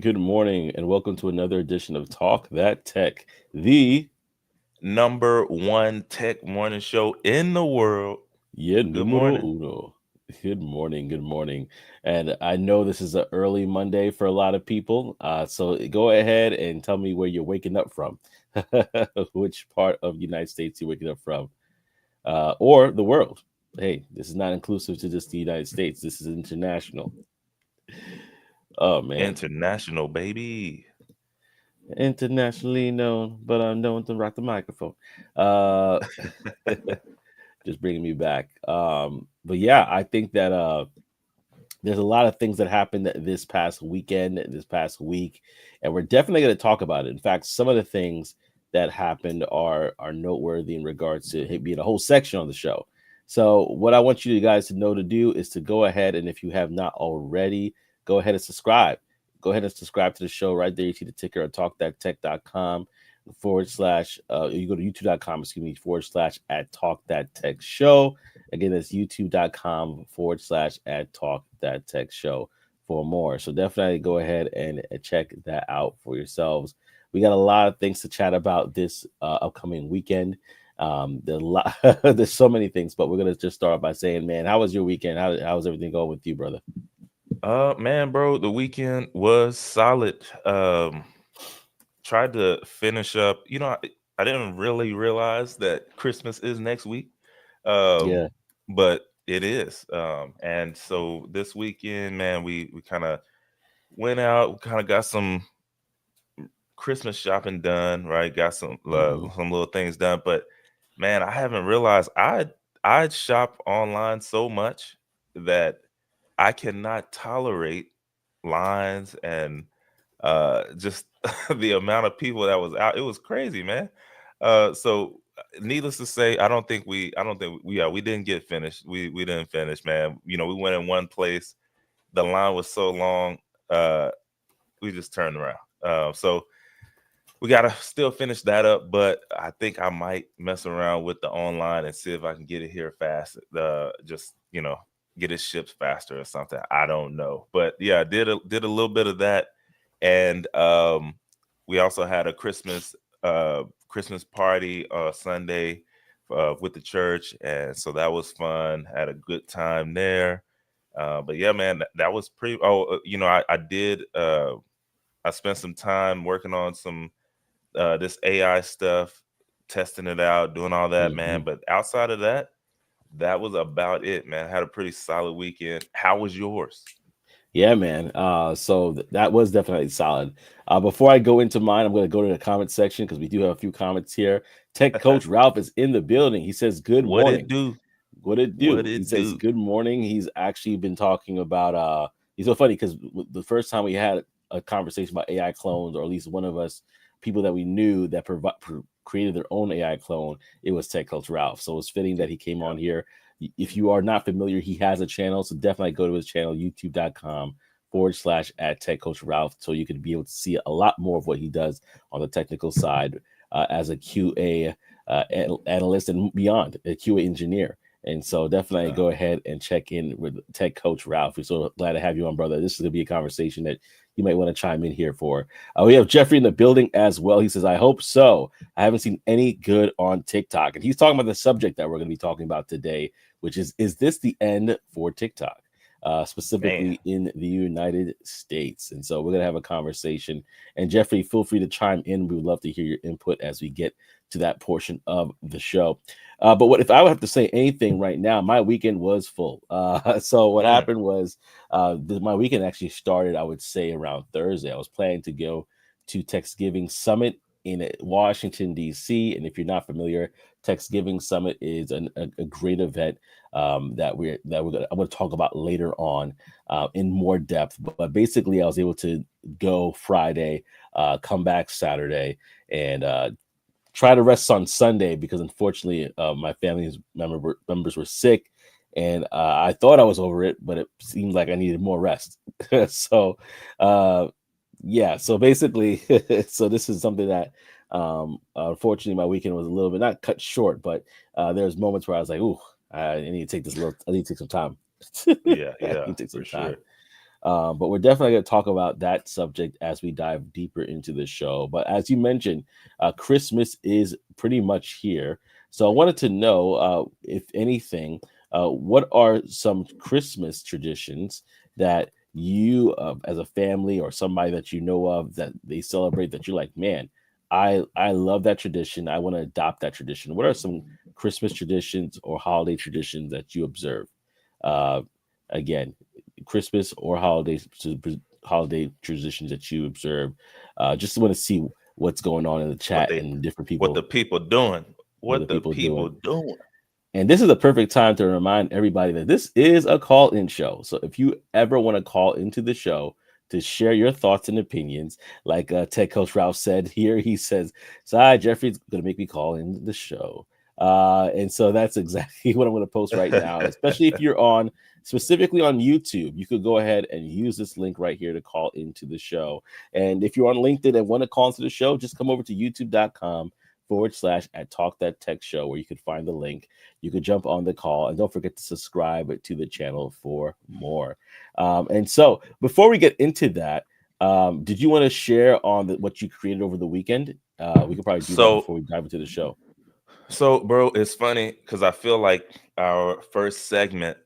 good morning, and welcome to another edition of Talk That Tech, the Number one tech morning show in the world. yeah Good numero morning. uno. Good morning, and I know this is an early Monday for a lot of people. So go ahead and tell me where you're waking up from, which part of the United States you're waking up from, or the world. Hey, this is not inclusive to just the United States. This is international. Oh man. International, baby. Internationally known, but I'm known to rock the microphone. Uh, just bringing me back. But yeah, I think that there's a lot of things that happened this past weekend, this past week, and we're definitely going to talk about it. In fact, some of the things that happened are noteworthy in regards to it being a whole section on the show. So, what I want you guys to know to do is to go ahead and if you have not already, go ahead and subscribe. Go ahead and subscribe to the show right there. You see the ticker at talkthattech.com forward slash you go to youtube.com, excuse me, forward slash at talk that tech show. Again, that's youtube.com forward slash at talk that tech show for more. So definitely go ahead and check that out for yourselves. We got a lot of things to chat about this upcoming weekend. There's so many things, but we're gonna just start by saying, man, how was your weekend? How's everything going with you, brother? Man, bro, the weekend was solid. Tried to finish up. I didn't really realize that Christmas is next week. Um, Yeah. but it is. And so this weekend, man, we kind of went out, kind of got some Christmas shopping done, right? Got Hmm. some little things done, but man, I haven't realized I shop online so much that I cannot tolerate lines and just the amount of people that was out. It was crazy, man. So needless to say, I don't think we yeah, we didn't get finished. We didn't finish, man. We went in one place, the line was so long, uh we just turned around. So we gotta still finish that up, but I think I might mess around with the online and see if I can get it here fast. Just get it shipped faster or something. I don't know, but yeah, I did a little bit of that, and we also had a Christmas party Sunday with the church, and so that was fun. Had a good time there. But yeah, man, that was pretty. Oh, I did. I spent some time working on some this AI stuff, testing it out, doing all that, man. Hmm. But outside of that, that was about it, man. I had a pretty solid weekend. How was yours? Yeah, man. That was definitely solid. Before I go into mine, I'm going to go to the comment section because we do have a few comments here. Tech Coach Ralph is in the building. He says, "Good What it morning." do? What it What do? He it says, do? "Good morning." He's actually been talking about. He's so funny because the first time we had a conversation about AI clones, or at least one of us, people that we knew that created their own AI clone, it was Tech Coach Ralph. So it's fitting that he came on here. If you are not familiar, he has a channel, so definitely go to his channel, youtube.com forward slash at Tech Coach Ralph, so you can be able to see a lot more of what he does on the technical side as a QA analyst and beyond, a QA engineer. And so definitely Uh, go ahead and check in with Tech Coach Ralph. We're so glad to have you on, brother. This is going to be a conversation that you might want to chime in here for. We have Jeffrey in the building as well. He says, I hope so. I haven't seen any good on TikTok. And he's talking about the subject that we're going to be talking about today, which is this the end for TikTok? Man, Specifically in the United States. And so we're going to have a conversation. And Jeffrey, feel free to chime in. We would love to hear your input as we get to that portion of the show. But what if I would have to say anything right now? My weekend was full. So what mm, happened was my weekend actually started, I would say, around Thursday. I was planning to go to Thanksgiving Summit in Washington, D.C. And if you're not familiar, Thanksgiving Summit is a great event I'm going to talk about later on in more depth. But basically, I was able to go Friday, come back Saturday, and try to rest on Sunday because unfortunately my family's members were sick, and I thought I was over it, but it seemed like I needed more rest. So, uh, yeah. So basically, so this is something that unfortunately my weekend was a little bit not cut short, but there's moments where I was like, "Ooh, I need to take this little. I need to take some time. yeah, I yeah, need to take for some time." sure. But we're definitely going to talk about that subject as we dive deeper into the show. But as you mentioned, Christmas is pretty much here. So I wanted to know, if anything, what are some Christmas traditions that you, as a family or somebody that you know of, that they celebrate, that you're like, man, I love that tradition. I want to adopt that tradition. What are some Christmas traditions or holiday traditions that you observe? Uh, Again, Christmas or holiday traditions that you observe. Just want to see what's going on in the What chat they and different what people, the people doing? what the What the people people doing. doing? And this is the perfect time to remind everybody that this is a call in show. So if you ever want to call into the show to share your thoughts and opinions, like Tech Coach Ralph said here, he says, "So hi, Jeffrey's going to make me call in the show." And so that's exactly what I'm going to post right now. Especially if you're on specifically on YouTube, you could go ahead and use this link right here to call into the show. And if you're on LinkedIn and want to call into the show, just come over to youtube.com/ at Talk That Tech Show, where you can find the link. You could jump on the call, and don't forget to subscribe to the channel for more. And so before we get into that, did you want to share on what you created over the weekend? We could probably do that So before we dive into the show. so bro, it's funny because I feel like our first segment,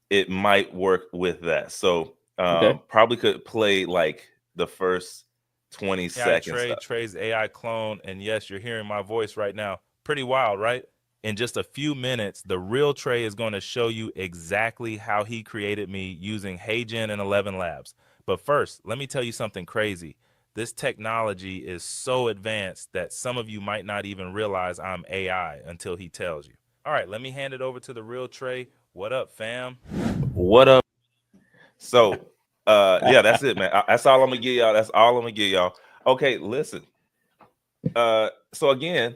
it might work with that. So Okay. probably could play like the first 20 AI seconds. Trey, Trey's AI clone, and yes, you're hearing my voice right now. Pretty wild, right? In just a few minutes, the real Trey is going to show you exactly how he created me using HeyGen and 11 Labs. But first, let me tell you something crazy. This technology is so advanced that some of you might not even realize I'm AI until he tells you. All right, let me hand it over to the real Trey. What up, fam? What up? So yeah, that's it, man. That's all I'm gonna give y'all. That's all I'm gonna give y'all. Okay, listen. So again,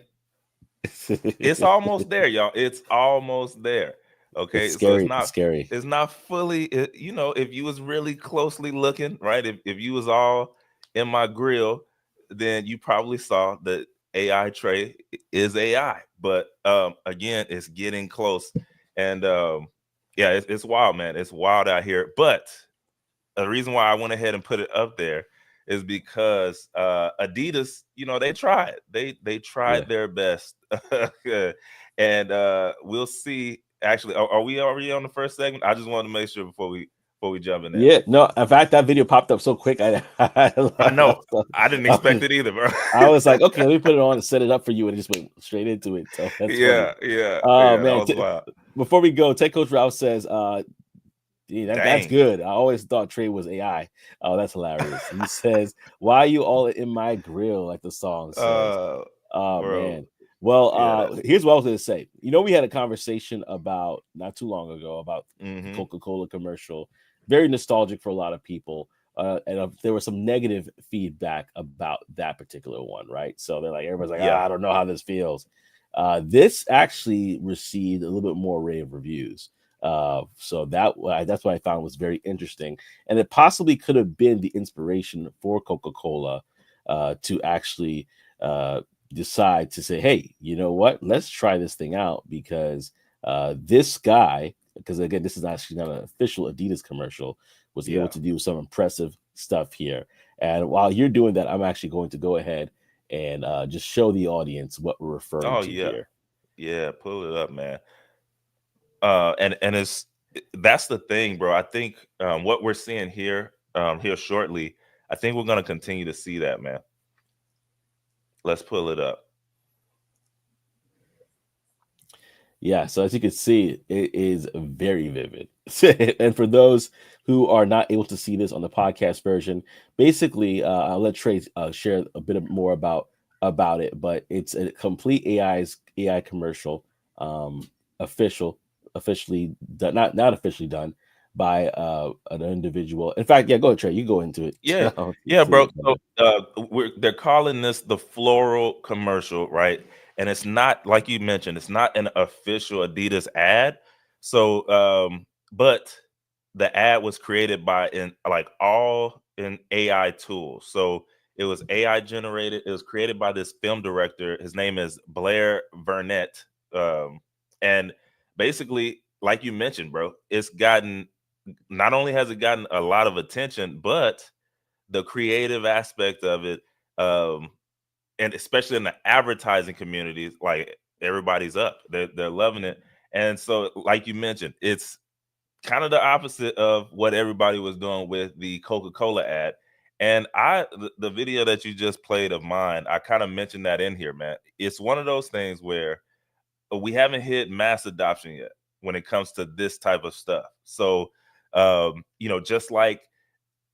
it's almost there, y'all. It's almost there. Okay, It's so scary. It's scary. it's not fully, you know, if you was really closely looking, right? If you was all in my grill, then you probably saw that AI Trey is AI. But again, it's getting close. And yeah, it's wild, man. It's wild out here. But the reason why I went ahead and put it up there is because Adidas, you know, they tried. They Yeah. tried their best. And we'll see. Actually, are we already on the first segment? I just wanted to make sure before we jump in there. Yeah. No, in fact, that video popped up so quick. I know. I didn't expect it either, bro. I was like, okay, let me put it on and set it up for you, and it just went straight into it. So that's funny. Yeah. Oh That man. was wild. Before we go, Tech Coach Ralph says, yeah, that's Dang. good. I always thought Trey was AI. Oh, that's hilarious. He says, "Why are you all in my grill?" Like the song says. Oh Bro. man. Well, Yeah. here's what I was going to say. You know, we had a conversation about not too long ago about the Mhm. Coca-Cola commercial. Very nostalgic for a lot of people. And there was some negative feedback about that particular one, right? So they're like, everybody's like, Yeah. I don't know how this feels. This actually received a little bit more rave reviews. So that's what I found was very interesting, and it possibly could have been the inspiration for Coca-Cola to actually decide to say, hey, you know what, let's try this thing out, because this guy, because again, this is actually not an official Adidas commercial, was able to do some impressive stuff here. And while you're doing that, I'm actually going to go ahead and just show the audience what we're referring to here. Yeah, pull it up, man. And that's the thing, bro. I think what we're seeing here shortly, I think we're gonna continue to see that, man. Let's pull it up. Yeah, so as you can see, it is very vivid. And for those who are not able to see this on the podcast version, basically, I'll let Trey share a bit more about it. But it's a complete AI commercial, officially done, not officially done by an individual. In fact, yeah, go ahead, Trey. You go into it. Yeah, bro. So they're calling this the floral commercial, right? And it's not, like you mentioned, it's not an official Adidas ad. So, but the ad was created by all in AI tools. So it was AI generated. It was created by this film director. His name is Blair Burnett. And basically, like you mentioned, bro, it's gotten not only has it gotten a lot of attention, but the creative aspect of it, and especially in the advertising communities, like everybody's up, they're loving it. And so, like you mentioned, it's kind of the opposite of what everybody was doing with the Coca-Cola ad. And the video that you just played of mine, I kind of mentioned that in here, man. It's one of those things where we haven't hit mass adoption yet when it comes to this type of stuff. So, just like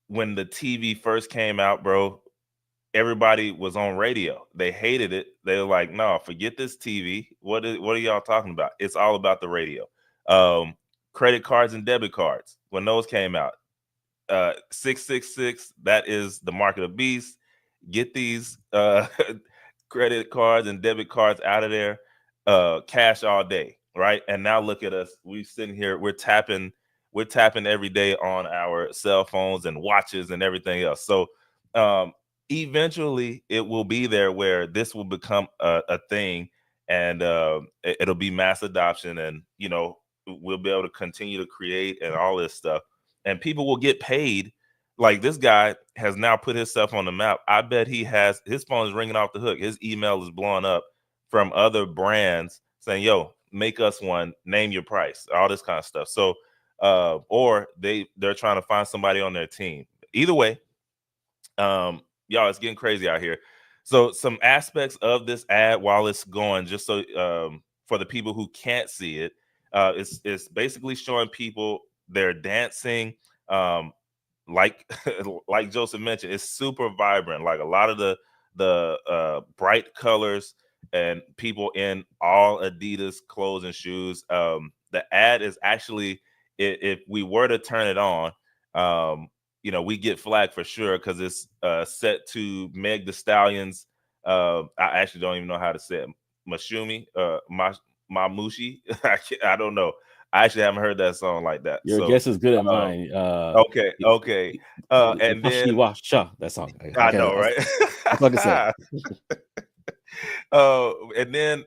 when the TV first came out, bro, everybody was on radio. They hated it. They were like, no, forget this TV. What are y'all talking about? It's all about the radio. Credit cards and debit cards, when those came out, 666, that is the mark of the beast. Get these credit cards and debit cards out of there. Cash all day, right? And now look at us. We're sitting here, we're tapping every day on our cell phones and watches and everything else. So eventually it will be there where this will become a thing, and it'll be mass adoption, and we'll be able to continue to create and all this stuff, and people will get paid. Like, this guy has now put himself on the map. I bet his phone is ringing off the hook. His email is blowing up from other brands saying, yo, make us one, name your price, all this kind of stuff. So or they're trying to find somebody on their team. Either way, y'all, it's getting crazy out here. So some aspects of this ad while it's going, just so for the people who can't see it, it's basically showing people they're dancing, like like Joseph mentioned. It's super vibrant, like a lot of the bright colors and people in all Adidas clothes and shoes. The ad is actually, if we were to turn it on, we get flagged for sure, because it's set to Meg Thee Stallion's. I actually don't even know how to say it. Mashumi, Mamushi. I don't know. I actually haven't heard that song like that. Your guess is good at mine. Okay. And then that song. I know, right? That's what I said. And then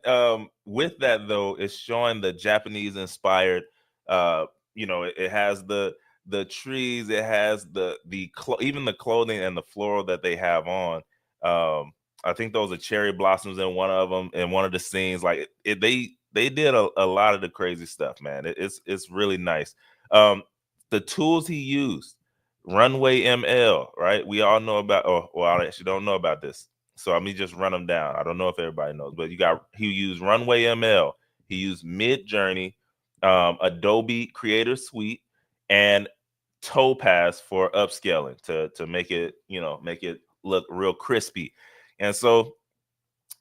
with that though, it's showing the Japanese inspired. It has the trees, it has even the clothing and the floral that they have on. I think those are cherry blossoms in one of them, in one of the scenes. Like they did a lot of the crazy stuff, man. It's really nice. The tools he used, Runway ML, right? We all know about, I actually don't know about this. So let me just run them down. I don't know if everybody knows, but he used Runway ML. He used Midjourney, Adobe Creator Suite, and Topaz for upscaling to make it, make it look real crispy. And so,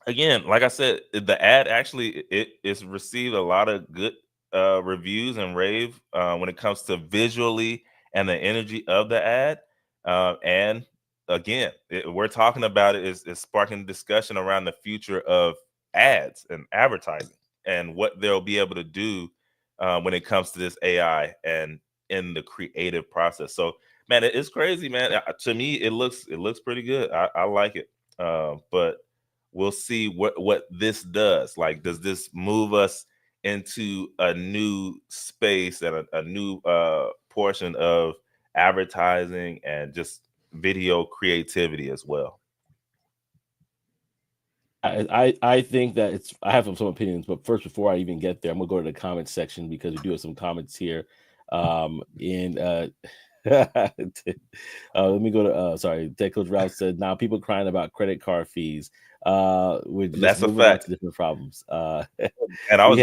again, like I said, the ad actually it's received a lot of good reviews and rave when it comes to visually and the energy of the ad. And again, we're talking about it is sparking discussion around the future of ads and advertising and what they'll be able to do when it comes to this AI and in the creative process. So, man, it's crazy, man. To me, it looks pretty good. I like it. But we'll see what this does. Like, does this move us into a new space and a new portion of advertising and just video creativity as well? I think that I have some opinions, but first, before I even get there, I'm gonna go to the comments section because we do have some comments here. Let me go to sorry, Tech Coach Ralph said, now people crying about credit card fees. That's a fact. Different problems. And I was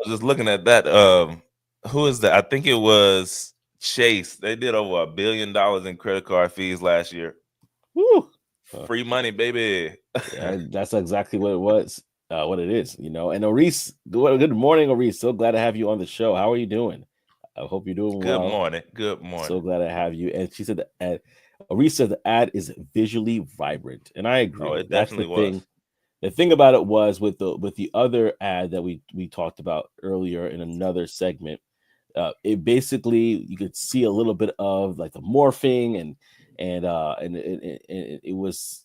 just looking at that. Who is that? I think it was Chase. They did over $1 billion in credit card fees last year. Woo! Free money, baby. Yeah, that's exactly what it was. What it is, And Oris, good morning, Oris. So glad to have you on the show. How are you doing? I hope you're doing well. Good morning. So glad to have you. And she said Oris said the ad is visually vibrant, and I agree. Oh, it definitely was. The thing about it was with the other ad that we talked about earlier in another segment. It basically, you could see a little bit of like the morphing and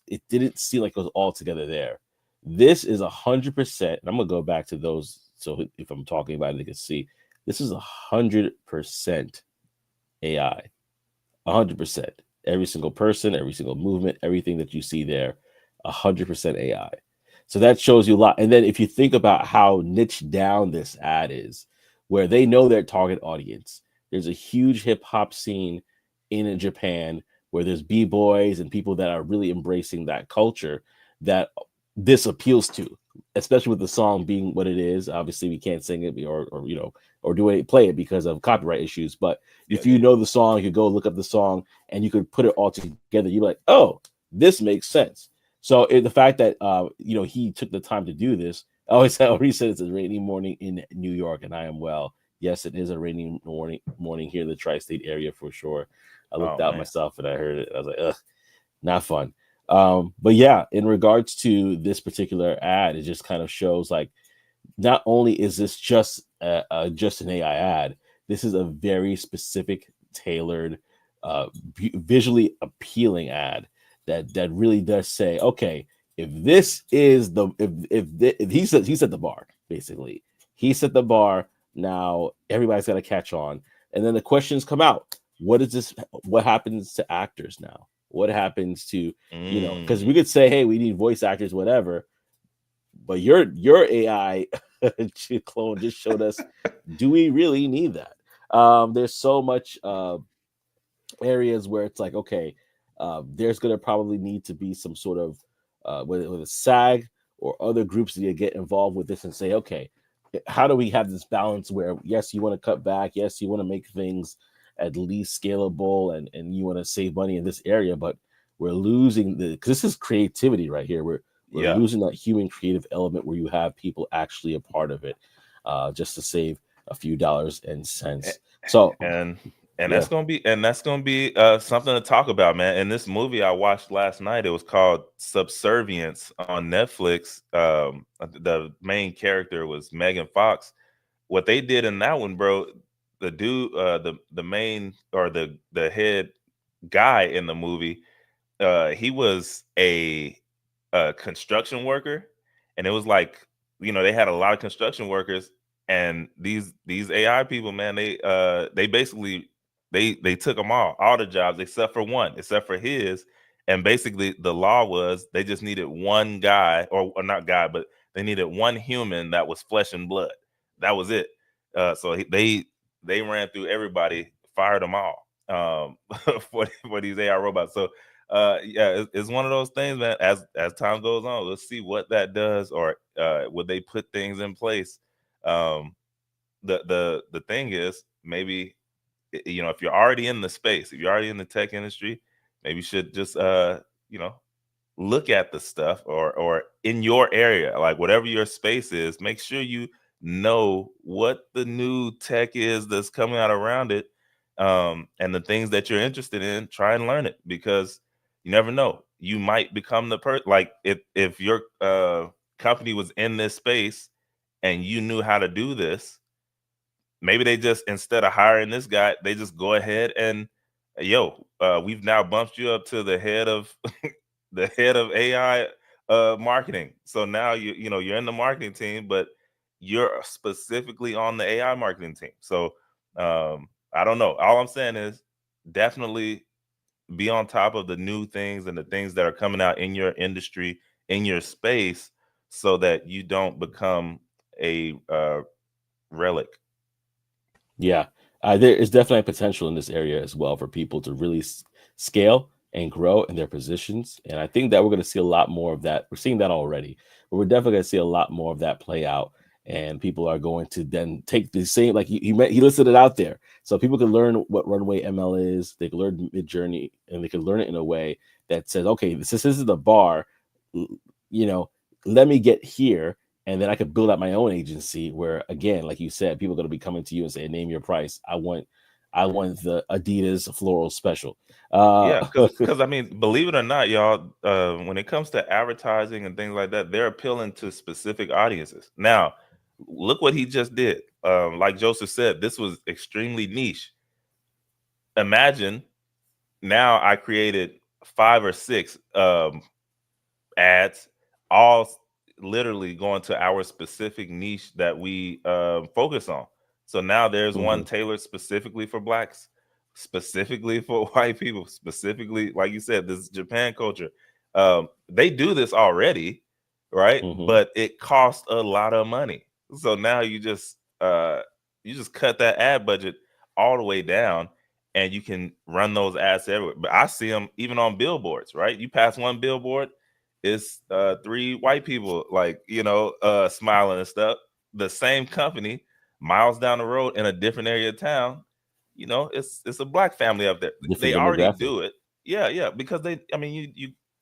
it didn't seem like it was all together there. This is 100%. And I'm gonna go back to those. So if I'm talking about it, they can see this is 100% AI. 100%. Every single person, every single movement, everything that you see there, 100% AI. So that shows you a lot. And then if you think about how niche down this ad is, where they know their target audience, there's a huge hip hop scene in Japan where there's b-boys and people that are really embracing that culture that this appeals to, especially with the song being what it is. Obviously, we can't sing it or you know, or play it because of copyright issues. But if you know the song, you could go look up the song and you could put it all together. You're like, oh, this makes sense. So the fact that you know, he took the time to do this. I always said it's a rainy morning in New York, and I am well. Yes, it is a rainy morning here in the tri-state area for sure. I looked out myself and I heard it. I was like, ugh, not fun. But yeah, in regards to this particular ad, it just kind of shows like, not only is this just an AI ad, this is a very specific, tailored, visually appealing ad that really does say, okay, if this is the if he set the bar, basically, he set the bar. Now everybody's got to catch on, and then the questions come out. What is this? What happens to actors now? What happens to, you know, because we could say, hey, we need voice actors, whatever, but your AI clone just showed us, do we really need that? There's so much areas where it's like, okay, there's going to probably need to be some sort of whether it's SAG or other groups that get involved with this and say, okay, how do we have this balance where, yes, you want to cut back, yes, you want to make things at least scalable, and you want to save money in this area, but we're losing because this is creativity right here. We're losing that human creative element where you have people actually a part of it, just to save a few dollars and cents. So that's gonna be something to talk about, man. In this movie I watched last night, it was called Subservience on Netflix. The main character was Megan Fox. What they did in that one, bro, the dude, the main, or the head guy in the movie, he was a construction worker, and it was like, you know, they had a lot of construction workers, and these AI people, man, they basically they took them all the jobs except for one, except for his. And basically the law was they just needed one guy, or not guy, but they needed one human that was flesh and blood. That was it. So they ran through everybody, fired them all, for these AI robots. So yeah, it's one of those things, man. As time goes on, let's see what that does, or would they put things in place. The thing is, maybe, you know, if you're already in the space, if you're already in the tech industry, maybe you should just you know, look at the stuff, or in your area, like whatever your space is, make sure you know what the new tech is that's coming out around it, and the things that you're interested in. Try and learn it, because you never know, you might become the person. Like if your company was in this space and you knew how to do this, maybe they just, instead of hiring this guy, they just go ahead and, we've now bumped you up to the head of the head of AI marketing. So now you know, you're in the marketing team, but you're specifically on the AI marketing team. So I don't know. All I'm saying is, definitely be on top of the new things and the things that are coming out in your industry, in your space, so that you don't become a relic. Yeah, there is definitely potential in this area as well for people to really scale and grow in their positions. And I think that we're going to see a lot more of that. We're seeing that already, but we're definitely going to see a lot more of that play out. And people are going to then take the same, like he listed it out there, so people can learn what Runway ML is. They can learn Midjourney, and they can learn it in a way that says, okay, this is the bar. You know, let me get here, and then I could build out my own agency where, again, like you said, people are going to be coming to you and say, name your price. I want the Adidas floral special. Yeah, because I mean, believe it or not, y'all, when it comes to advertising and things like that, they're appealing to specific audiences. Now, look what he just did. Like Joseph said, this was extremely niche. Imagine now I created 5 or 6 ads, all literally going to our specific niche that we focus on. So now there's one tailored specifically for Blacks, specifically for white people, specifically, like you said, this Japan culture. They do this already, right? Mhm. But it costs a lot of money. So now you just cut that ad budget all the way down, and you can run those ads everywhere. But I see them even on billboards, right? You pass one billboard, it's 3 white people, like, smiling and stuff. The same company miles down the road in a different area of town, it's a black family up there. Different They already demographic. do it. Yeah, because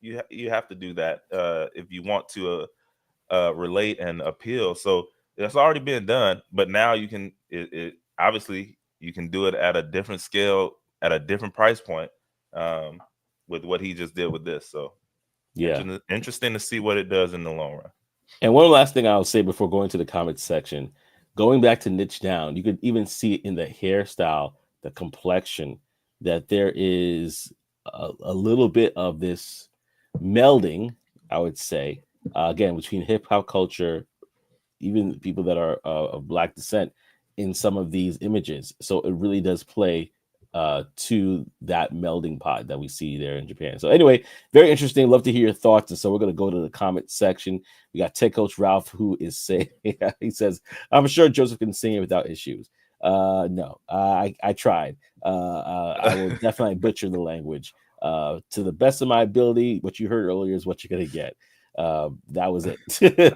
you have to do that if you want to relate and appeal. So it's already been done, but now you can obviously you can do it at a different scale, at a different price point, with what he just did with this. So Yeah. interesting to see what it does in the long run. And one last thing I'll say before going to the comments section, going back to Niche Down, you could even see in the hairstyle, the complexion, that there is a little bit of this melding, I would say, again, between hip hop culture, even people that are of Black descent, in some of these images. So it really does play to that melding pot that we see there in Japan. So anyway, very interesting. Love to hear your thoughts. And so we're going to go to the comment section. We got Tech Coach Ralph, who is saying, he says, I'm sure Joseph can sing it without issues. No, I tried. I will definitely butcher the language. To the best of my ability, what you heard earlier is what you're going to get. That was it.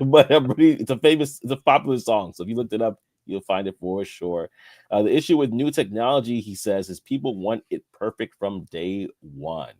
But it's a popular song. So if you looked it up, you'll find it for sure. The issue with new technology, he says, is people want it perfect from day one.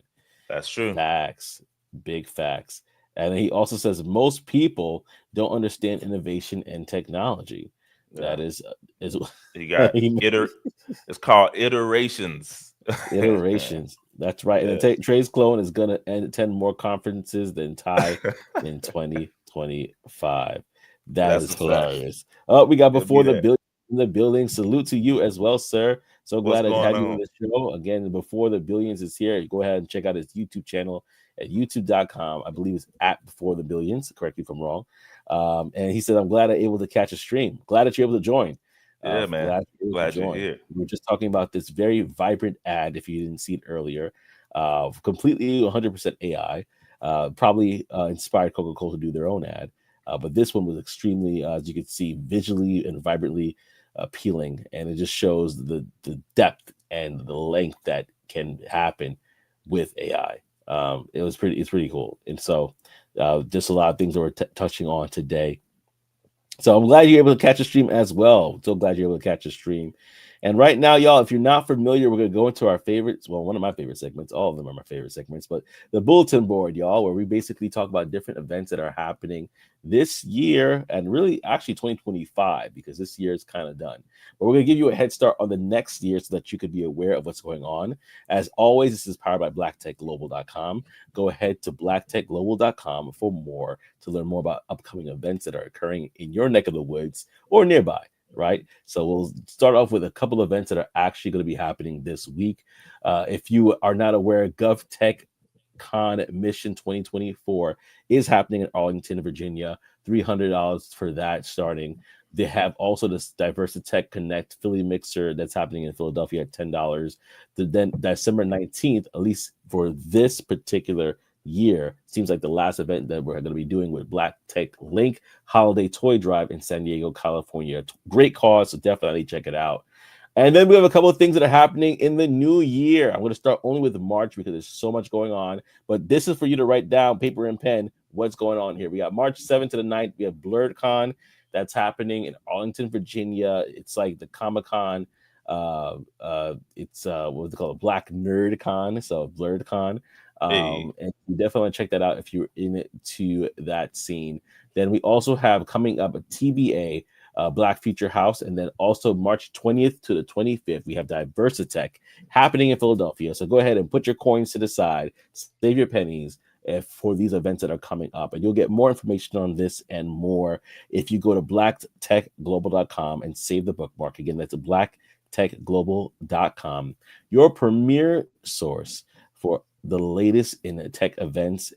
That's true. Facts, big facts. And he also says most people don't understand innovation and technology. Yeah. That is you got it's called iterations. Iterations. That's right. Yeah. And Trey's clone is gonna attend more conferences than Ty in 2025. That's hilarious. Oh, we got Before the Billion in the building. Salute to you as well, sir. So glad to have you on the show. Again, Before the Billions is here. Go ahead and check out his YouTube channel at youtube.com. I believe it's at Before the Billions. Correct me if I'm wrong. And he said, I'm glad I'm able to catch a stream. Glad that you're able to join. Yeah, man. Glad you're here. We were just talking about this very vibrant ad, if you didn't see it earlier. Completely 100% AI. Probably inspired Coca-Cola to do their own ad. But this one was extremely, as you can see, visually and vibrantly appealing. And it just shows the depth and the length that can happen with AI. It's pretty cool. And so just a lot of things that we're touching on today. So I'm glad you're able to catch a stream as well. So glad you're able to catch a stream. And right now, y'all, if you're not familiar, we're going to go into our favorites. Well, one of my favorite segments. All of them are my favorite segments. But the bulletin board, y'all, where we basically talk about different events that are happening this year and really actually 2025, because this year is kind of done. But we're going to give you a head start on the next year so that you could be aware of what's going on. As always, this is powered by blacktechglobal.com. Go ahead to blacktechglobal.com for more, to learn more about upcoming events that are occurring in your neck of the woods or nearby. Right. So we'll start off with a couple of events that are actually going to be happening this week. If you are not aware, GovTechCon Mission 2024 is happening in Arlington, Virginia. $300 for that starting. They have also this Diversitech Connect Philly Mixer that's happening in Philadelphia at $10. Then December 19th, at least for this particular year, seems like the last event that we're going to be doing with Black Tech Link Holiday Toy Drive in San Diego, California. Great cause, so definitely check it out. And then we have a couple of things that are happening in the new year. I'm going to start only with March because there's so much going on, but this is for you to write down, paper and pen, what's going on here. We got March 7th to the 9th. We have BlurredCon that's happening in Arlington, Virginia. It's like the Comic-Con. It's what's it called? Black Nerd Con. So BlurredCon. And you definitely want to check that out if you're into that scene. Then we also have coming up a TBA, Black Future House, and then also March 20th to the 25th, we have Diversitech happening in Philadelphia. So go ahead and put your coins to the side, save your pennies for these events that are coming up. And you'll get more information on this and more if you go to blacktechglobal.com and save the bookmark. Again, that's blacktechglobal.com, your premier source for the latest in the tech events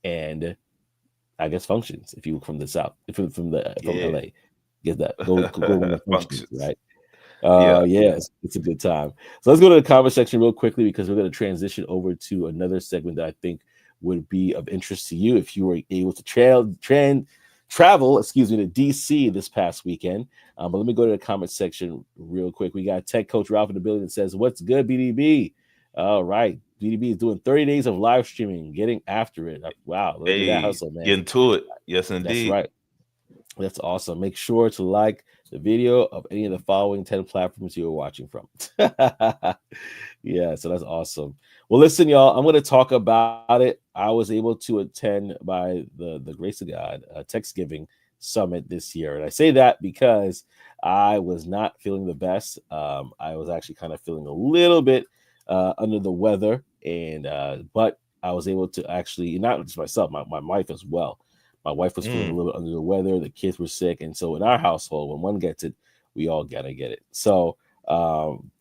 and I guess functions. If you from the South, from LA, get that go functions, right? Yeah, yeah. Yes, it's a good time. So let's go to the comment section real quickly because we're going to transition over to another segment that I think would be of interest to you if you were able to travel, excuse me, to DC this past weekend. But let me go to the comment section real quick. We got Tech Coach Ralph in the building that says, "What's good, BDB?" All right, BDB is doing 30 days of live streaming, getting after it. Wow, look at that Hey, hustle, man. getting to it. Yes, That's indeed. right. That's awesome. Make sure to like the video of any of the following 10 platforms you are watching from. Yeah, so that's awesome. Well, listen, y'all, I'm going to talk about it. I was able to attend by the grace of God a Textgiving summit this year. And I say that because I was not feeling the best. I was actually kind of feeling a little bit under the weather. But I was able to actually, not just myself, my wife as well. My wife was feeling a little under the weather. The kids were sick. And so in our household, when one gets it, we all got to get it. So,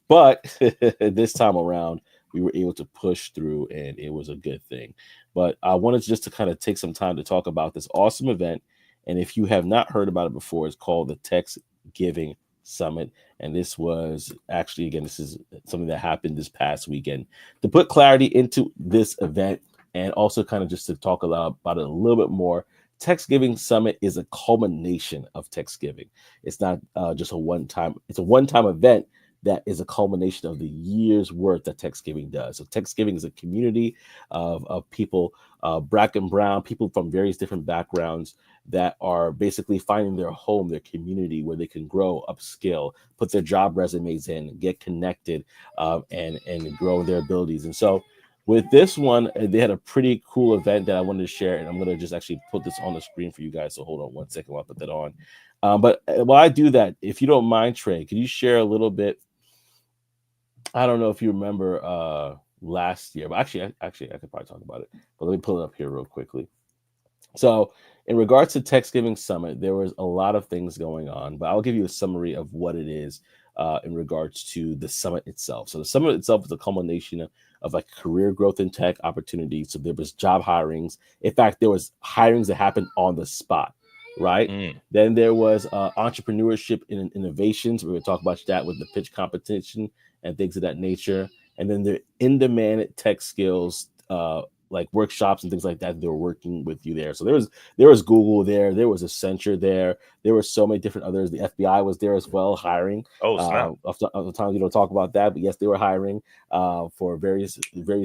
but this time around, we were able to push through and it was a good thing. But I wanted just to kind of take some time to talk about this awesome event. And if you have not heard about it before, it's called the Textgiving Summit. And this was actually, again, this is something that happened this past weekend. To put clarity into this event and also kind of just to talk about it a little bit more, Textgiving Summit is a culmination of Textgiving. It's not just a one-time, it's a one-time event that is a culmination of the year's work that Textgiving does. So Textgiving is a community of people, black and brown, people from various different backgrounds that are basically finding their home, their community where they can grow, upskill, put their job resumes in, get connected, and grow their abilities. And so with this one, they had a pretty cool event that I wanted to share, and I'm going to just actually put this on the screen for you guys. So hold on one second while I put that on. But while I do that, if you don't mind, Trey, can you share a little bit? I don't know if you remember last year, but actually, I could probably talk about it. But let me pull it up here real quickly. So, in regards to Textgiving Summit, there was a lot of things going on, but I'll give you a summary of what it is in regards to the summit itself. So, the summit itself is a culmination of like career growth and tech opportunities. So, there was job hirings. In fact, there was hirings that happened on the spot, right? Then there was entrepreneurship and innovations. We're going to talk about that with the pitch competition and things of that nature. And then the in-demand tech skills, like workshops and things like that. They were working with you there. So there was Google there was Accenture there were so many different others. The FBI was there as well, hiring. Oh, snap. Oftentimes you don't talk about that, but yes, they were hiring for various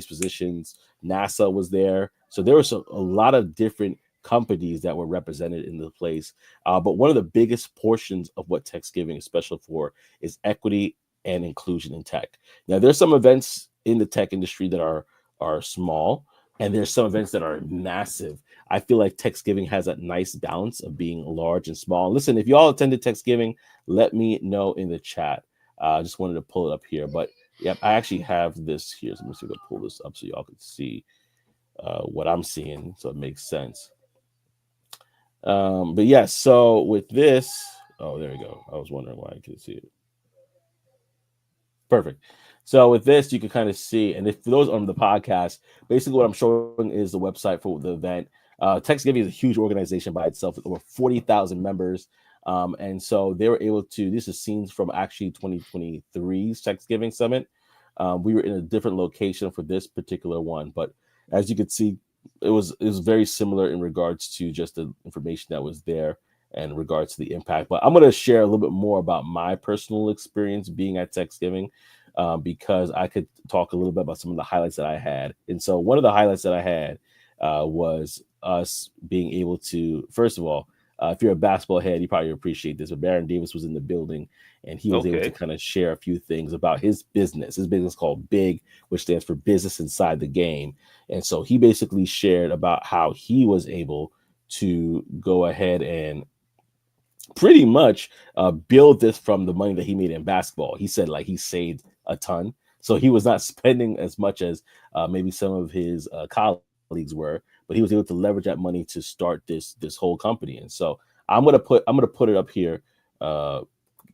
positions. NASA was there. So there was a lot of different companies that were represented in the place. But one of the biggest portions of what Textgiving is special for is equity and inclusion in tech. Now, there's some events in the tech industry that are small, and there's some events that are massive. I feel like Textgiving has a nice balance of being large and small. Listen, if you all attended Textgiving, let me know in the chat. I just wanted to pull it up here, but yep, I actually have this here. So let me see if I can pull this up so y'all can see what I'm seeing, so it makes sense. But yes, so with this, oh, there we go. I was wondering why I couldn't see it. Perfect. So with this, you can kind of see, and for those on the podcast, basically what I'm showing is the website for the event. Textgiving is a huge organization by itself with over 40,000 members. And so they were able to, this is scenes from actually 2023's Textgiving Summit. We were in a different location for this particular one, but as you can see, it was very similar in regards to just the information that was there and in regards to the impact. But I'm going to share a little bit more about my personal experience being at Textgiving because I could talk a little bit about some of the highlights that I had. And so one of the highlights that I had was us being able to, first of all, if you're a basketball head, you probably appreciate this, but Baron Davis was in the building and he was able to kind of share a few things about his business called BIG, which stands for Business Inside the Game. And so he basically shared about how he was able to go ahead and pretty much build this from the money that he made in basketball. He said like he saved a ton. So he was not spending as much as maybe some of his colleagues were, but he was able to leverage that money to start this whole company. And so I'm gonna put it up here,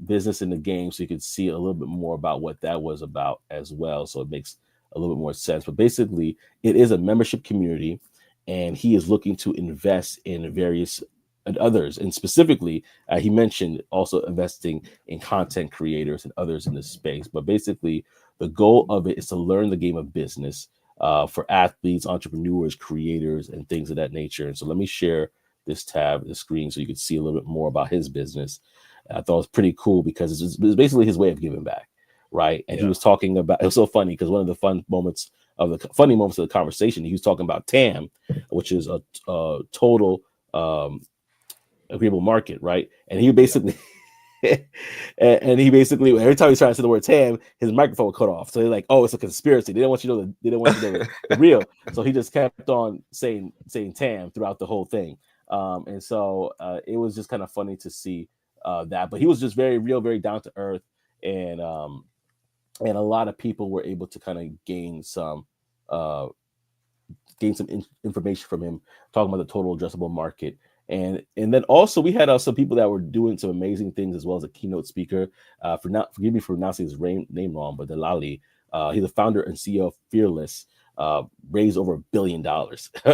Business in the Game, so you can see a little bit more about what that was about as well. So it makes a little bit more sense. But basically, it is a membership community, and he is looking to invest in various and others. And specifically, he mentioned also investing in content creators and others in this space. But basically, the goal of it is to learn the game of business for athletes, entrepreneurs, creators, and things of that nature. And so let me share this tab, the screen, so you can see a little bit more about his business. I thought it was pretty cool because it's basically his way of giving back, right? And he was talking about, it was so funny because one of the funny moments of the conversation, he was talking about TAM, which is a total agreeable market, right? And he basically and he basically, every time he's trying to say the word TAM, his microphone would cut off. So they're like, "Oh, it's a conspiracy. They didn't want you to know they didn't want you to know the real." So he just kept on saying TAM throughout the whole thing. And so it was just kind of funny to see that. But he was just very real, very down to earth, and a lot of people were able to kind of gain some information from him, talking about the total addressable market. And then also we had some people that were doing some amazing things as well as a keynote speaker. Forgive me for pronouncing his name wrong, but Delali, he's the founder and CEO of Fearless, raised over $1 billion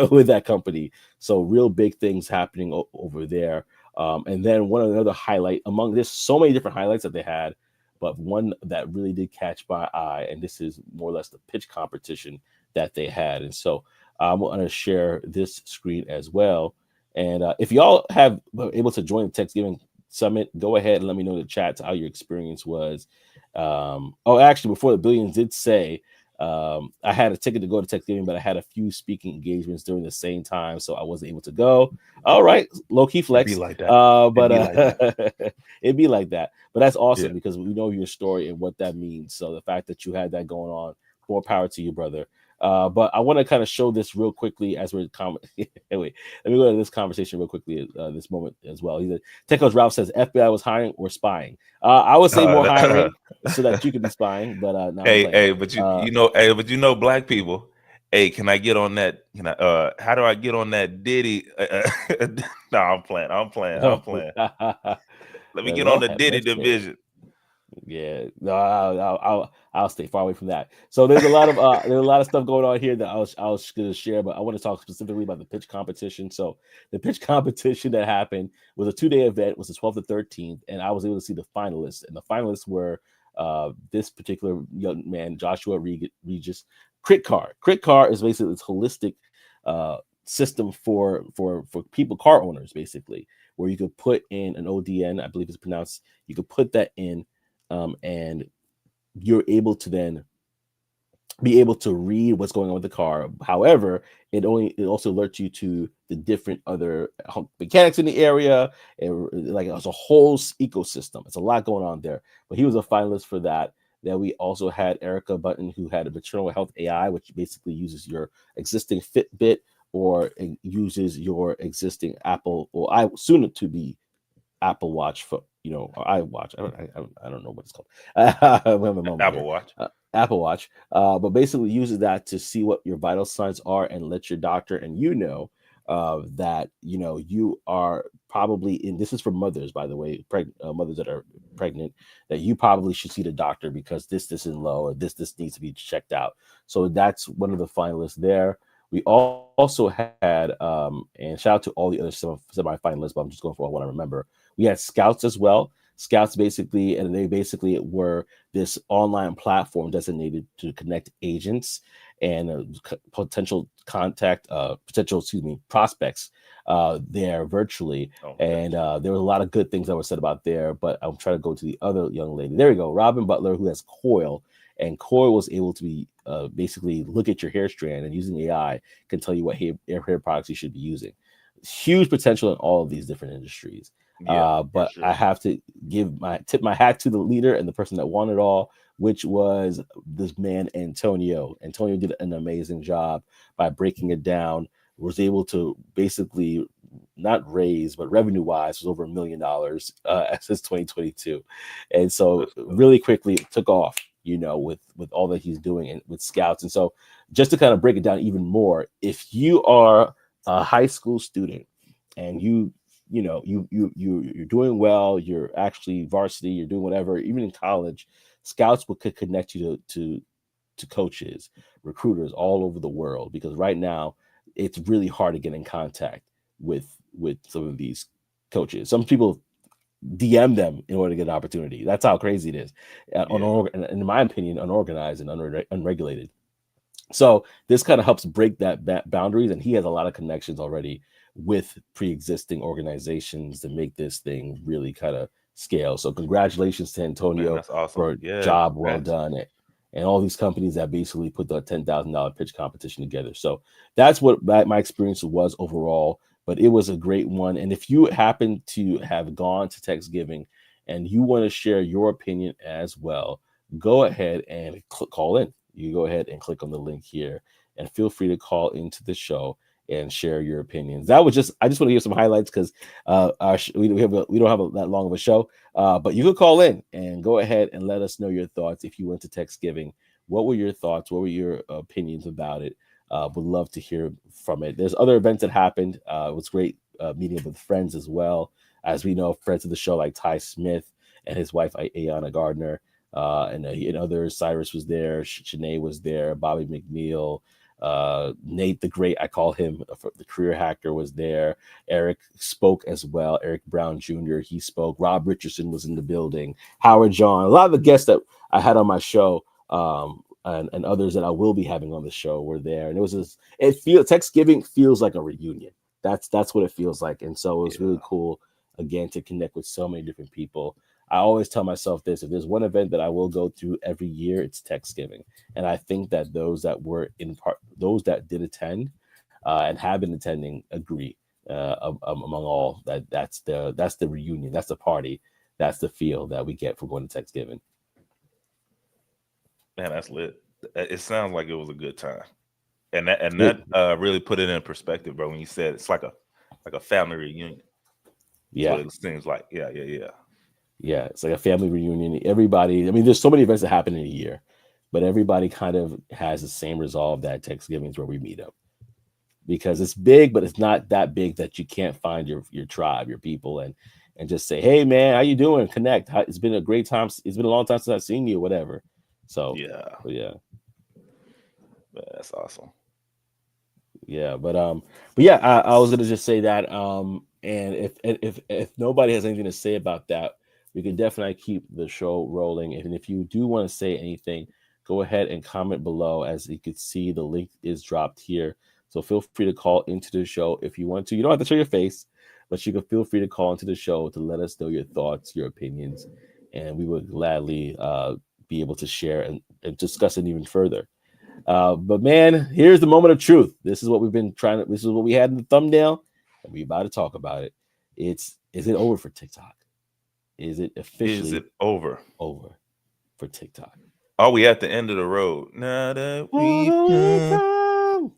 with that company. So real big things happening over there. And then one another highlight there's so many different highlights that they had, but one that really did catch my eye, and this is more or less the pitch competition that they had. And so I'm going to share this screen as well. And if y'all have been able to join the Thanksgiving Summit, go ahead and let me know in the chat how your experience was. Actually, before the Billions did say, I had a ticket to go to Thanksgiving, but I had a few speaking engagements during the same time, so I wasn't able to go. All right, low-key flex. It'd be like that. It'd be like that. But that's awesome because we know your story and what that means. So the fact that you had that going on, more power to you, brother. But I want to kind of show this real quickly as we're wait, let me go to this conversation real quickly at this moment as well. He said, Tech Coach Ralph says FBI was hiring or spying. I would say more hiring so that you could be spying, but but you know, black people. Hey, can I get on that? How do I get on that Diddy? No, I'm playing. Let me get on the Diddy division. Yeah, no, I'll stay far away from that. So there's a lot of stuff going on here that I was going to share, but I want to talk specifically about the pitch competition. So the pitch competition that happened was a 2-day event, it was the 12th to 13th, and I was able to see the finalists, and the finalists were this particular young man, Joshua Regis. Crit Car is basically this holistic system for people, car owners, basically, where you could put in an ODN, I believe it's pronounced. You could put that in. And you're able to then be able to read what's going on with the car. However, it also alerts you to the different other mechanics in the area. Like it's a whole ecosystem. It's a lot going on there. But he was a finalist for that. Then we also had Erica Button, who had a maternal health AI, which basically uses your existing Fitbit or uses your existing Apple, or soon to be Apple Watch for or iWatch. I don't know what it's called. Apple Watch. But basically uses that to see what your vital signs are and let your doctor and that you are probably in. This is for mothers, by the way, mothers that are pregnant, that you probably should see the doctor because this isn't low or this needs to be checked out. So that's one of the finalists there. We also had, and shout out to all the other semi-finalists, but I'm just going for what I remember. We had Scouts as well. Scouts they were this online platform designated to connect agents and potential prospects there virtually. And there were a lot of good things that were said about there, but I'm trying to go to the other young lady. There we go. Robin Butler, who has Coil. And Coil was able to be basically look at your hair strand, and using AI can tell you what hair products you should be using. Huge potential in all of these different industries. But sure. I have to tip my hat to the leader and the person that won it all, which was this man, Antonio. Antonio did an amazing job by breaking it down, was able to basically not raise, but revenue wise was over $1 million since 2022. And so really quickly it took off, with all that he's doing and with Scouts. And so just to kind of break it down even more, if you are a high school student and you're doing well, you're actually varsity, you're doing whatever, even in college, Scouts could connect you to coaches, recruiters all over the world, because right now it's really hard to get in contact with some of these coaches. Some people DM them in order to get an opportunity. That's how crazy it is. In my opinion, unorganized and unregulated. So this kind of helps break that boundaries, and he has a lot of connections already with pre-existing organizations to make this thing really kind of scale. So congratulations to Antonio. Man, that's awesome. For a Yeah, job well congrats. done. And all these companies that basically put the $10,000 pitch competition together. So that's what my experience was overall. But it was a great one. And if you happen to have gone to TextGiving and you want to share your opinion as well, go ahead and call in. You go ahead and click on the link here and feel free to call into the show and share your opinions. I just want to hear some highlights because we don't have that long of a show, but you could call in and go ahead and let us know your thoughts. If you went to TextGiving, what were your thoughts? What were your opinions about it? Would love to hear from it. There's other events that happened. It was great meeting up with friends as well. As we know, friends of the show like Ty Smith and his wife Ayana Gardner, and others. Cyrus was there, Shanae was there, Bobby McNeil, Nate the Great, I call him, the career hacker, was there. Eric spoke as well. Eric Brown Jr., he spoke. Rob Richardson was in the building. Howard John, a lot of the guests that I had on my show, and others that I will be having on the show were there. And TextGiving feels like a reunion. That's what it feels like. And so it was really cool again to connect with so many different people. I always tell myself this: if there's one event that I will go to every year, it's TextGiving. And I think that those that did attend and have been attending agree among all that's the reunion, that's the party, that's the feel that we get from going to TextGiving. Man, that's lit. It sounds like it was a good time, and that really put it in perspective, bro. When you said it's like a family reunion, yeah, that's what it seems like. Yeah. Yeah, it's like a family reunion. Everybody, I mean, there's so many events that happen in a year, but everybody kind of has the same resolve that TextGiving is where we meet up, because it's big, but it's not that big that you can't find your tribe, your people, and just say, hey man, how you doing? Connect. It's been a great time. It's been a long time since I've seen you, whatever. So yeah, that's awesome. Yeah, but yeah, I was gonna just say that. And if nobody has anything to say about that, we can definitely keep the show rolling. And if you do want to say anything, go ahead and comment below. As you can see, the link is dropped here. So feel free to call into the show if you want to. You don't have to show your face, but you can feel free to call into the show to let us know your thoughts, your opinions, and we would gladly be able to share and discuss it even further. But man, here's the moment of truth. This is what we've been trying to. This is what we had in the thumbnail, and we're about to talk about it. Is it over for TikTok? Is it officially over for TikTok? Are we at the end of the road? Now that we come.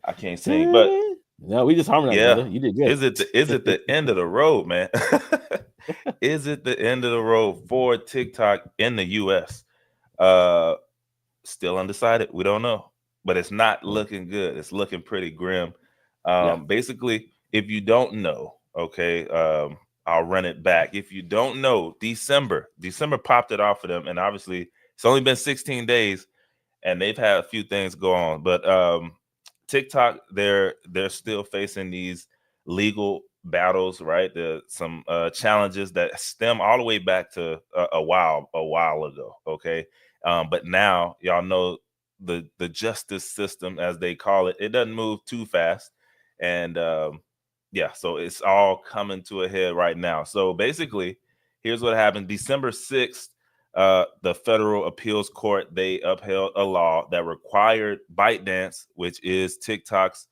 I can't sing, but no, we just harmonized, brother. You did good. Is it the end of the road, man? Is it the end of the road for TikTok in the US? Still undecided. We don't know, but it's not looking good. It's looking pretty grim. Basically, if you don't know, okay, I'll run it back. If you don't know, December popped it off for them, and obviously it's only been 16 days, and they've had a few things go on. But TikTok, they're still facing these legal battles, right? There's some challenges that stem all the way back to a while ago. Okay. But now y'all know the justice system, as they call it, it doesn't move too fast. And so it's all coming to a head right now. So basically, here's what happened. December 6th, the federal appeals court, they upheld a law that required ByteDance, which is TikTok's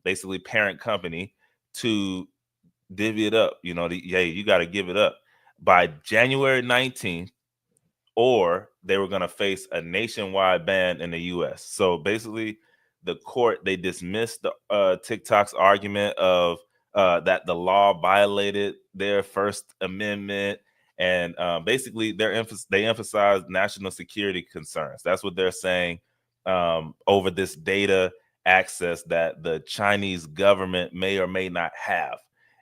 basically parent company, to divvy it up. You got to give it up by January 19th, or they were going to face a nationwide ban in the US. So basically, the court, they dismissed the TikTok's argument of that the law violated their First Amendment, and basically they emphasized national security concerns. That's what they're saying over this data access that the Chinese government may or may not have.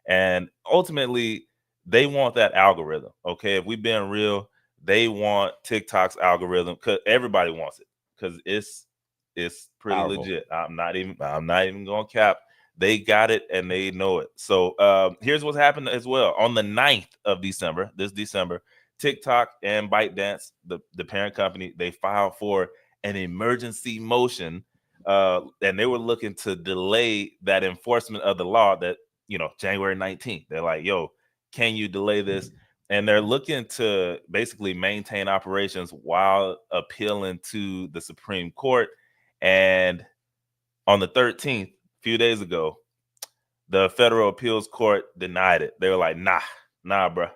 And ultimately, they want that algorithm. Okay, if we've been real, they want TikTok's algorithm, because everybody wants it, because it's pretty powerful. legit. I'm not even gonna cap. They got it and they know it. So here's what's happened as well. On the 9th of December, this December, TikTok and ByteDance, the parent company, they filed for an emergency motion, and they were looking to delay that enforcement of the law that, January 19th. They're like, yo, can you delay this? And they're looking to basically maintain operations while appealing to the Supreme Court. And on the 13th, a few days ago, the federal appeals court denied it. They were like, nah, bro.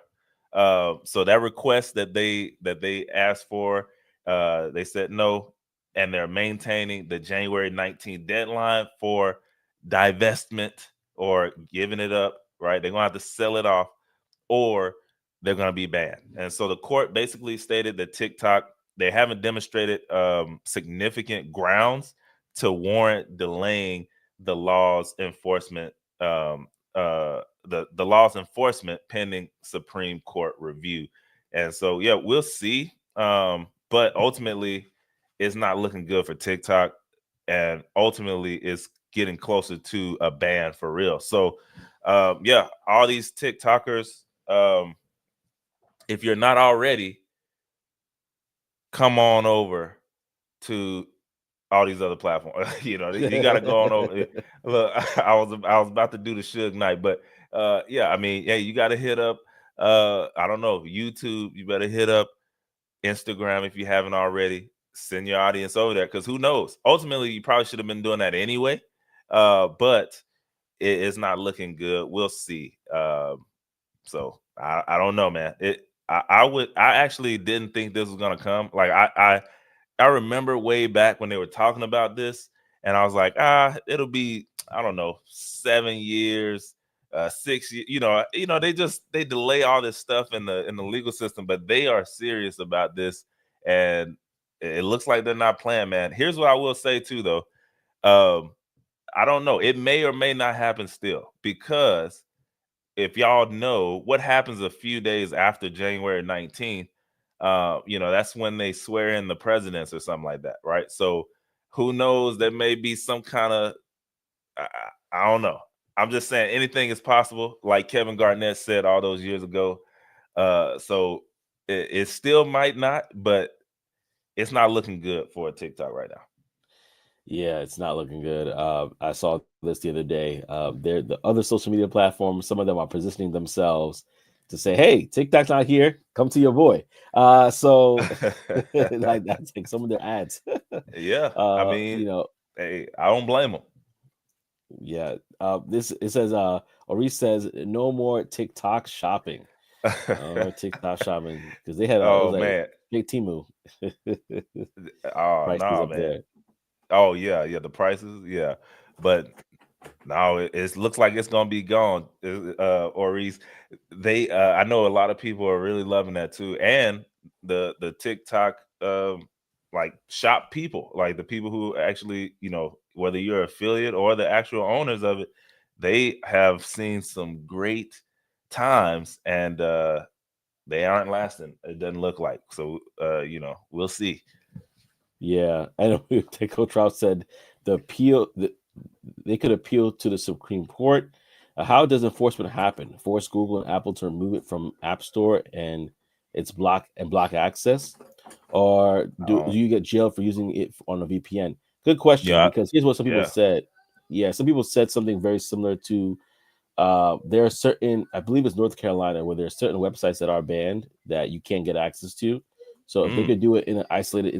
So that request that they asked for, they said no, and they're maintaining the January 19th deadline for divestment or giving it up, right? They're going to have to sell it off, or they're going to be banned. And so the court basically stated that TikTok, they haven't demonstrated significant grounds to warrant delaying the law's enforcement, the law's enforcement pending Supreme Court review. And so, yeah, we'll see. But ultimately, it's not looking good for TikTok, and ultimately, it's getting closer to a ban for real. So, yeah, all these TikTokers, if you're not already, come on over to all these other platforms. You got to go on over. Look, I was about to do the Suge Knight, but yeah, I mean, yeah, you got to hit up. I don't know, YouTube. You better hit up Instagram if you haven't already. Send your audience over there, because who knows? Ultimately, you probably should have been doing that anyway. But it's not looking good. We'll see. So I don't know, man. I actually didn't think this was gonna come. Like I remember way back when they were talking about this, and I was like, it'll be, I don't know, 7 years, 6 years. They delay all this stuff in the legal system, but they are serious about this, and it looks like they're not playing, man. Here's what I will say too, though. I don't know. It may or may not happen still, because if y'all know what happens a few days after January 19th, that's when they swear in the presidents or something like that, right? So who knows? There may be some kind of, I don't know. I'm just saying anything is possible, like Kevin Garnett said all those years ago. So it still might not, but it's not looking good for TikTok right now. Yeah, it's not looking good. I saw this the other day. They're the other social media platforms. Some of them are positioning themselves to say, "Hey, TikTok's not here. Come to your boy." So like that's like some of their ads. Yeah, I mean, hey, I don't blame them. Yeah. It says Oris says no more TikTok shopping. TikTok shopping, because they had man, big Temu. Oh no, man. There. Oh yeah, the prices, yeah, but now it looks like it's gonna be gone. Oris, I know a lot of people are really loving that too, and the TikTok like shop people, like the people who actually, whether you're affiliate or the actual owners of it, they have seen some great times, and they aren't lasting. It doesn't look like. So we'll see. Yeah, I know. Teco Trout said they could appeal to the Supreme Court. How does enforcement happen? Force Google and Apple to remove it from App Store and its block access, or do you get jailed for using it on a VPN? Good question, because here's what some people said. Yeah, some people said something very similar to. There are certain, I believe it's North Carolina, where there are certain websites that are banned that you can't get access to. So if they could do it in an isolated,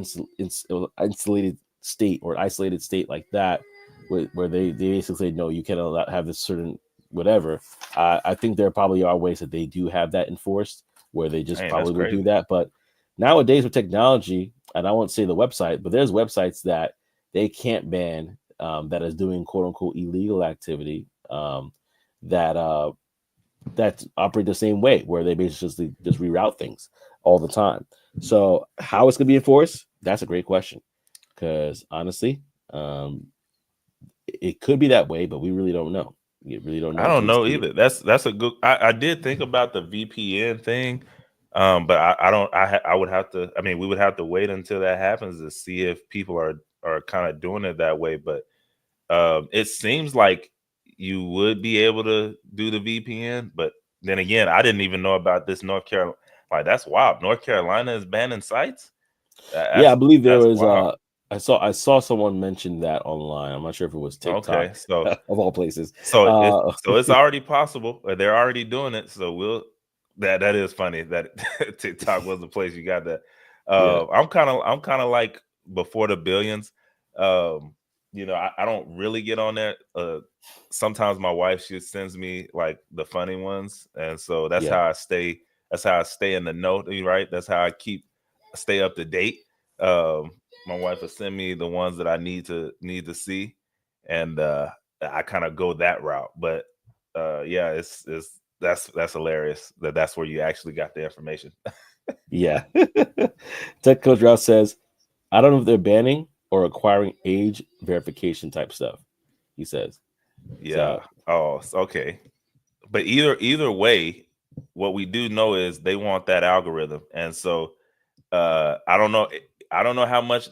insulated state or isolated state like that, where they basically say, no, you cannot have this certain whatever. I think there probably are ways that they do have that enforced, where they just probably would do that. But nowadays with technology, and I won't say the website, but there's websites that they can't ban that is doing quote unquote illegal activity that operate the same way, where they basically just reroute things all the time. So how it's gonna be enforced? That's a great question, because honestly, it could be that way, but we really don't know. You really don't know. I don't know either. That's a good. I did think about the VPN thing, but I would have to. I mean, we would have to wait until that happens to see if people are kind of doing it that way. But it seems like you would be able to do the VPN, but then again, I didn't even know about this North Carolina. Like, that's wild. North Carolina is banning sites. Yeah, I believe there was. Wild. I saw someone mention that online. I'm not sure if it was TikTok. Okay, so of all places. So it's already possible. They're already doing it. So that is funny that TikTok was the place you got that. Yeah. I'm kind of like before the billions. You know, I don't really get on there. Sometimes my wife, she sends me like the funny ones, and so that's Yeah. how I stay. That's how I stay in the know, right? That's how I stay up to date. My wife will send me the ones that I need to see, and I kind of go that route. But yeah, that's hilarious that's where you actually got the information. Yeah. Tech Coach Ralph says, I don't know if they're banning or acquiring age verification type stuff. He says. Yeah. So, Oh, okay. But either way, what we do know is they want that algorithm, and so I don't know how much.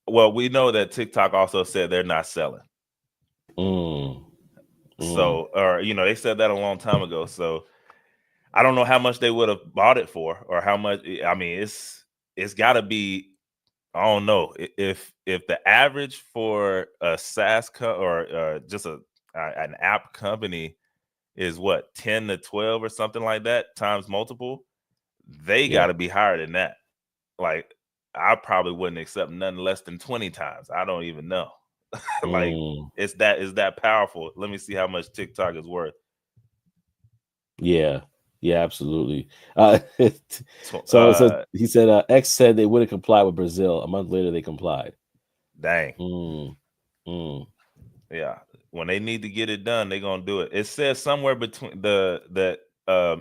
Well, we know that TikTok also said they're not selling. So, or they said that a long time ago. So I don't know how much they would have bought it for, or how much. I mean, it's got to be. I don't know if the average for a SaaS or just an app company is what 10 to 12 or something like that times multiple, they got to be higher than that. Like, I probably wouldn't accept nothing less than 20 times. I don't even know. Like, is that powerful? Let me see how much TikTok is worth. Yeah, absolutely. So he said X said they wouldn't comply with Brazil. A month later, they complied. Dang. Yeah, when they need to get it done, they're gonna do it. It says somewhere between the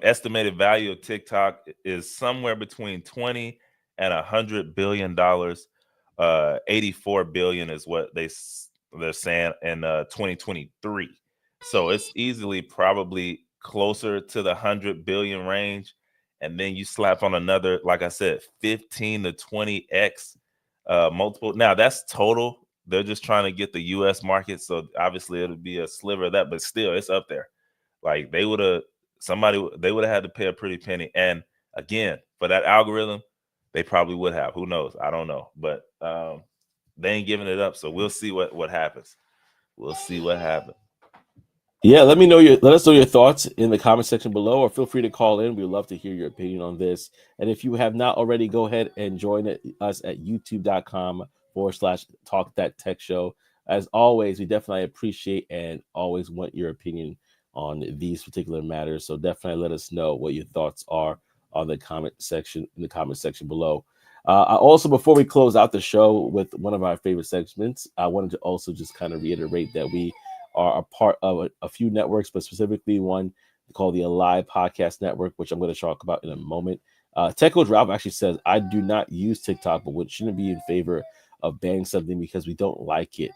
estimated value of TikTok is somewhere between 20 and $100 billion. 84 billion is what they're saying in 2023. So it's easily probably closer to the 100 billion range. And then you slap on another, like I said, 15 to 20x multiple. Now that's total. They're just trying to get the US market. So obviously it'll be a sliver of that, but still it's up there. Like, they would have had to pay a pretty penny. And again, for that algorithm, they probably would have. Who knows? I don't know. But they ain't giving it up. So we'll see what happens. We'll see what happens. Yeah, let us know your thoughts in the comment section below, or feel free to call in. We'd love to hear your opinion on this. And if you have not already, go ahead and join us at youtube.com/Talk That Tech Show. As always, we definitely appreciate and always want your opinion on these particular matters. So definitely let us know what your thoughts are on the comment section below. I also, before we close out the show with one of our favorite segments, I wanted to also just kind of reiterate that we are a part of a few networks, but specifically one called the Alive Podcast Network, which I'm going to talk about in a moment. Tech Coach Ralph actually says, I do not use TikTok, but shouldn't be in favor of banning something because we don't like it.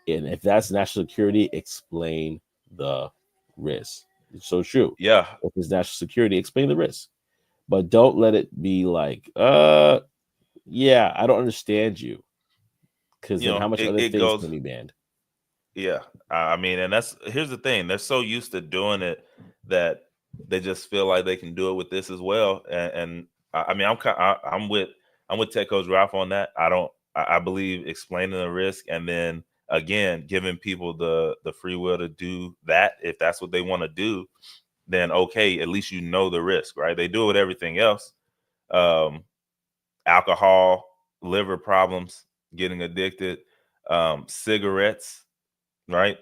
And if that's national security, explain the risk. It's so true. Yeah. If it's national security, explain the risk. But don't let it be like, yeah, I don't understand you. Because then how much other things can be banned? Yeah, I mean, and here's the thing: they're so used to doing it that they just feel like they can do it with this as well. And I mean, I'm with Tech Coach Ralph on that. I believe explaining the risk, and then again giving people the free will to do that if that's what they want to do. Then okay, at least you know the risk, right? They do it with everything else: alcohol, liver problems, getting addicted, cigarettes, right?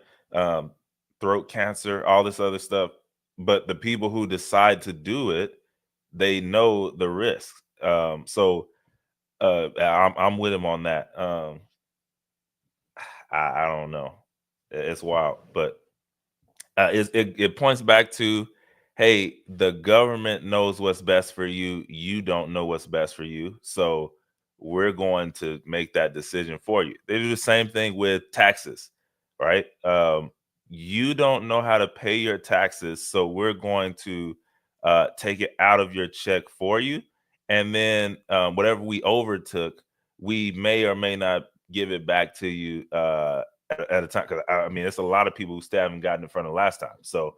Throat cancer, all this other stuff. But the people who decide to do it, they know the risks. So I'm with him on that. I don't know. It's wild, but it points back to, hey, the government knows what's best for you. You don't know what's best for you. So we're going to make that decision for you. They do the same thing with taxes, right? You don't know how to pay your taxes, so we're going to take it out of your check for you. And then whatever we overtook, we may or may not give it back to you at a time, because I mean, it's a lot of people who still haven't gotten in front of last time. So,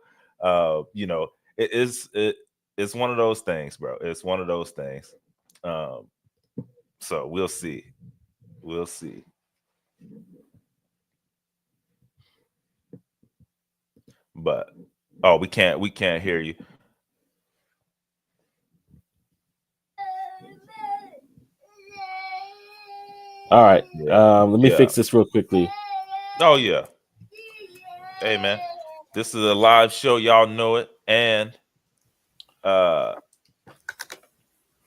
you know, it's one of those things, bro. It's one of those things. So we'll see. We'll see. But we can't hear you. All right. Let me fix this real quickly. Oh yeah. Hey man, this is a live show. Y'all know it, and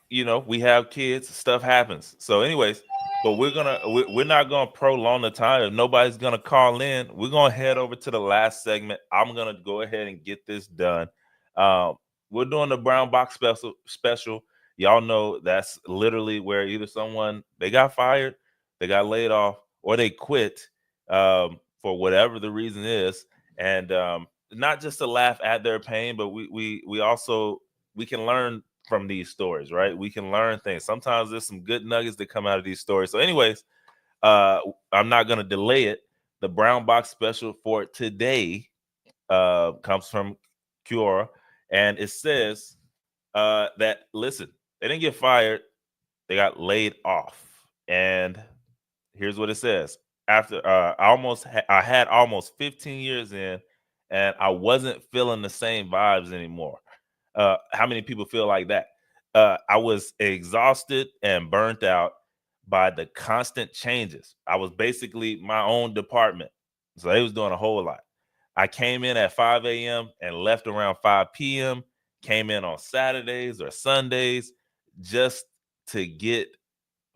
you know, we have kids. Stuff happens. So, anyways, but we're not gonna prolong the time. If nobody's gonna call in, we're gonna head over to the last segment. I'm gonna go ahead and get this done. We're doing the Brown Box special. Y'all know that's literally where either someone they got fired, they got laid off, or they quit for whatever the reason is, and not just to laugh at their pain, but we also we can learn from these stories, right? We can learn things. Sometimes there's some good nuggets that come out of these stories. So, anyways, I'm not gonna delay it. The Brown Box special for today comes from Quora, and it says that listen, they didn't get fired, they got laid off. And here's what it says: after I had almost 15 years in, and I wasn't feeling the same vibes anymore. How many people feel like that? I was exhausted and burnt out by the constant changes. I was basically my own department. So they was doing a whole lot. I came in at 5 a.m. and left around 5 p.m., came in on Saturdays or Sundays just to get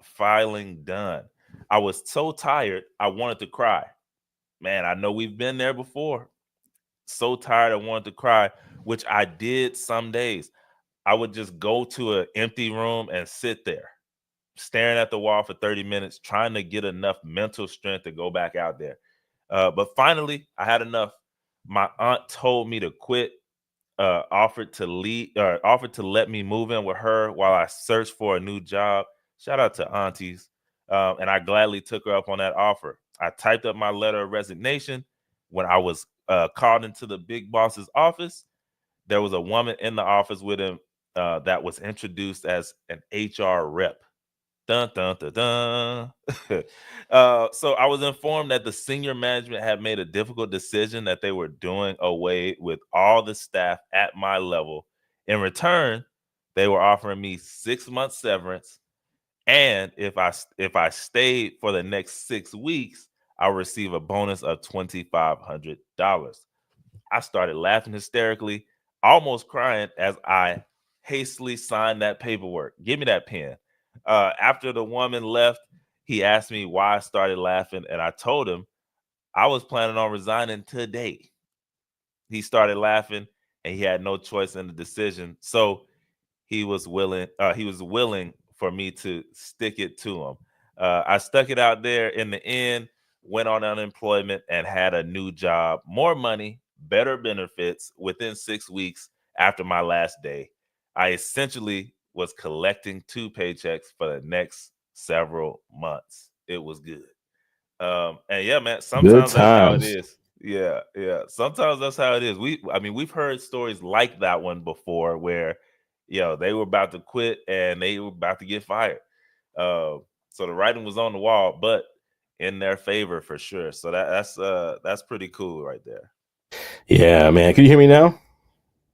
filing done. I was so tired, I wanted to cry. Man, I know we've been there before. So tired, I wanted to cry, which I did some days. I would just go to an empty room and sit there, staring at the wall for 30 minutes, trying to get enough mental strength to go back out there. But finally, I had enough. My aunt told me to quit, offered to let me move in with her while I searched for a new job. Shout out to aunties. And I gladly took her up on that offer. I typed up my letter of resignation. When I was called into the big boss's office, there was a woman in the office with him that was introduced as an HR rep. Dun, dun, dun, dun. So I was informed that the senior management had made a difficult decision, that they were doing away with all the staff at my level. In return, they were offering me 6 months severance, and if I stayed for the next 6 weeks, I'll receive a bonus of $2,500. I started laughing hysterically, almost crying as I hastily signed that paperwork. Give me that pen. After the woman left, he asked me why I started laughing, and I told him I was planning on resigning today. He started laughing, and he had no choice in the decision. So he was willing for me to stick it to him. I stuck it out there. In the end, went on unemployment and had a new job, more money, better benefits within 6 weeks after my last day. I essentially was collecting 2 paychecks for the next several months. It was good. And yeah, man, sometimes that's how it is. Yeah. Sometimes that's how it is. We've heard stories like that one before where, they were about to quit and they were about to get fired. So the writing was on the wall, but in their favor for sure. So that's pretty cool right there. Yeah, man. Can you hear me now?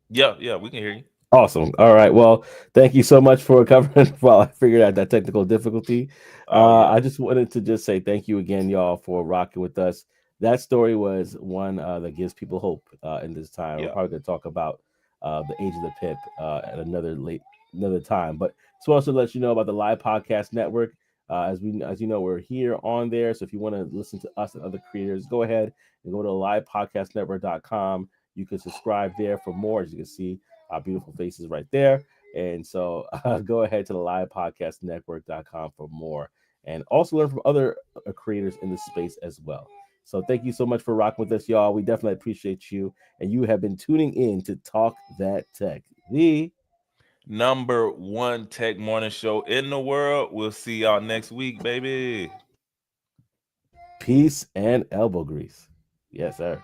Yeah, we can hear you. Awesome. All right. Well, thank you so much for covering while I figured out that technical difficulty. I just wanted to just say thank you again, y'all, for rocking with us. That story was one that gives people hope in this time. We're probably going to talk about the age of the pip at another time. But just wanted to let you know about the Live Podcast Network. As you know, we're here on there. So if you want to listen to us and other creators, go ahead and go to livepodcastnetwork.com. You can subscribe there for more. As you can see, our beautiful faces right there. And so go ahead to the livepodcastnetwork.com for more, and also learn from other creators in the space as well. So thank you so much for rocking with us, y'all. We definitely appreciate you. And you have been tuning in to Talk That Tech, the #1 tech morning show in the world. We'll see y'all next week, baby. Peace and elbow grease. Yes, sir.